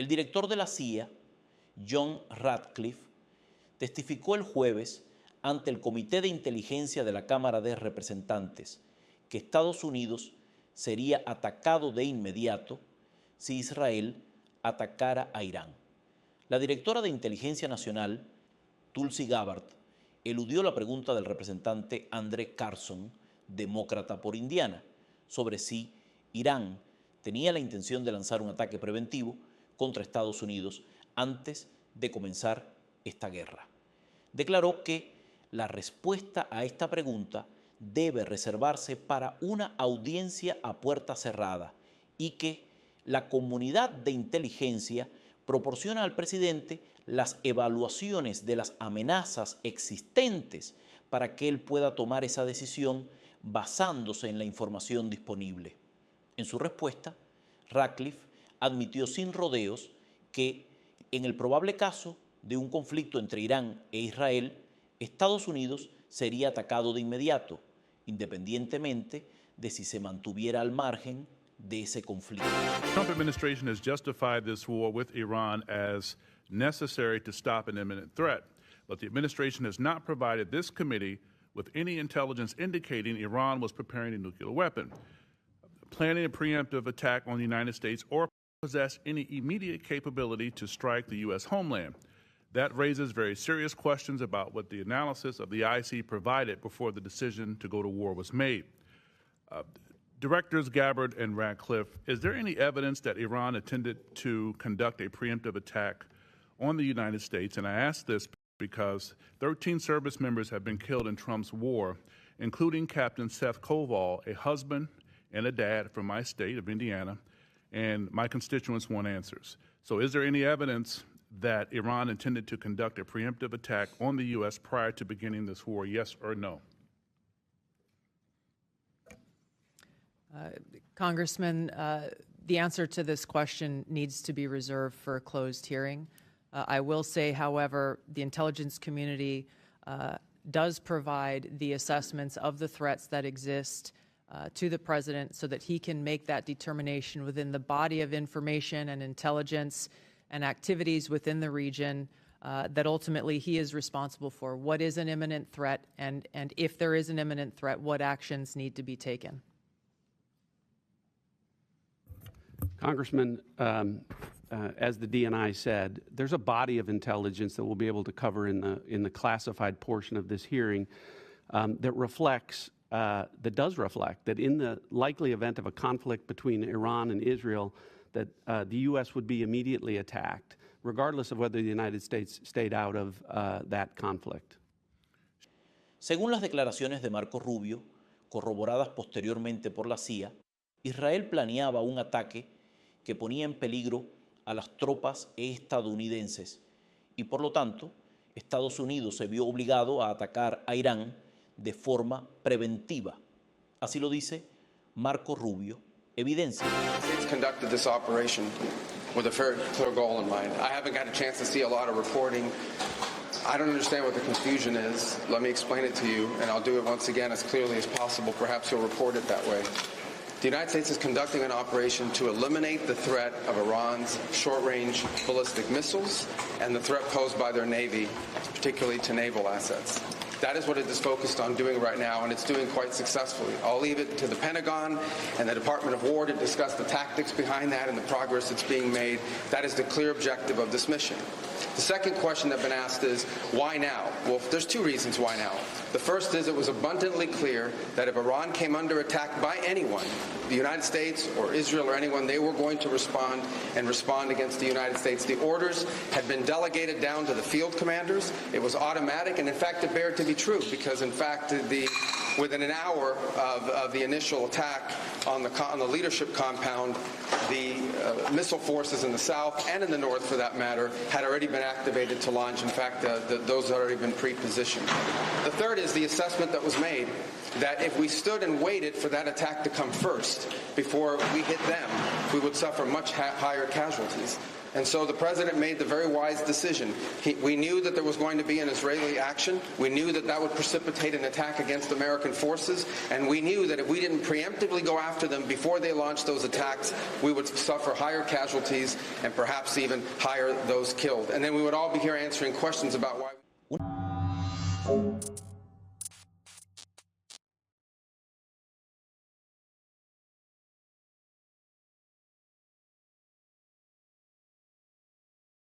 El director de la CIA, John Ratcliffe, testificó el jueves ante el Comité de Inteligencia de la Cámara de Representantes que Estados Unidos sería atacado de inmediato si Israel atacara a Irán. La directora de Inteligencia Nacional, Tulsi Gabbard, eludió la pregunta del representante Andrew Carson, demócrata por Indiana, sobre si Irán tenía la intención de lanzar un ataque preventivo contra Estados Unidos antes de comenzar esta guerra. Declaró que la respuesta a esta pregunta debe reservarse para una audiencia a puerta cerrada y que la comunidad de inteligencia proporciona al presidente las evaluaciones de las amenazas existentes para que él pueda tomar esa decisión basándose en la información disponible. En su respuesta, Ratcliffe admitió sin rodeos que, en el probable caso de un conflicto entre Irán e Israel, Estados Unidos sería atacado de inmediato, independientemente de si se mantuviera al margen de ese conflicto. The Trump administration has justified this war with Iran as necessary to stop an imminent threat, but the administration has not provided this committee with any intelligence indicating Iran was preparing a nuclear weapon, planning a preemptive attack on the United States, or possess any immediate capability to strike the U.S. homeland. That raises very serious questions about what the analysis of the IC provided before the decision to go to war was made. Directors Gabbard and Ratcliffe, is there any evidence that Iran intended to conduct a preemptive attack on the United States? And I ask this because 13 service members have been killed in Trump's war, including Captain Seth Koval, a husband and a dad from my state of Indiana, and my constituents want answers. So is there any evidence that Iran intended to conduct a preemptive attack on the U.S. prior to beginning this war, yes or no? Congressman, the answer to this question needs to be reserved for a closed hearing. I will say, however, the intelligence community does provide the assessments of the threats that exist to the president so that he can make that determination within the body of information and intelligence and activities within the region that ultimately he is responsible for. What is an imminent threat, and if there is an imminent threat, what actions need to be taken? Congressman, as the DNI said, there's a body of intelligence that we'll be able to cover in the classified portion of this hearing that does reflect that in the likely event of a conflict between Iran and Israel, that the U.S. would be immediately attacked, regardless of whether the United States stayed out of that conflict. Según las declaraciones de Marco Rubio, corroboradas posteriormente por la CIA, Israel planeaba un ataque que ponía en peligro a las tropas estadounidenses y, por lo tanto, Estados Unidos se vio obligado a atacar a Irán de forma preventiva. Así lo dice Marco Rubio, Evidencia. States conducted this operation with a very clear goal in mind. I haven't got a chance to see a lot of reporting. I don't understand what the confusion is. Let me explain it to you, and I'll do it once again as clearly as possible. Perhaps you'll report it that way. The United States is conducting an operation to eliminate the threat of Iran's short-range ballistic missiles and the threat posed by their Navy, particularly to naval assets. That is what it is focused on doing right now, and it's doing quite successfully. I'll leave it to the Pentagon and the Department of War to discuss the tactics behind that and the progress that's being made. That is the clear objective of this mission. The second question that's been asked is, why now? Well, there's two reasons why now. The first is it was abundantly clear that if Iran came under attack by anyone, the United States or Israel or anyone, they were going to respond and respond against the United States. The orders had been delegated down to the field commanders. It was automatic, and in fact, it bared to be true because, in fact, within an hour of the initial attack on the leadership compound, the missile forces in the south and in the north, for that matter, had already been activated to launch. In fact, those had already been pre-positioned. The third is the assessment that was made that if we stood and waited for that attack to come first before we hit them, we would suffer much higher casualties. And so the president made the very wise decision. We knew that there was going to be an Israeli action. We knew that that would precipitate an attack against American forces. And we knew that if we didn't preemptively go after them before they launched those attacks, we would suffer higher casualties and perhaps even higher those killed. And then we would all be here answering questions about why.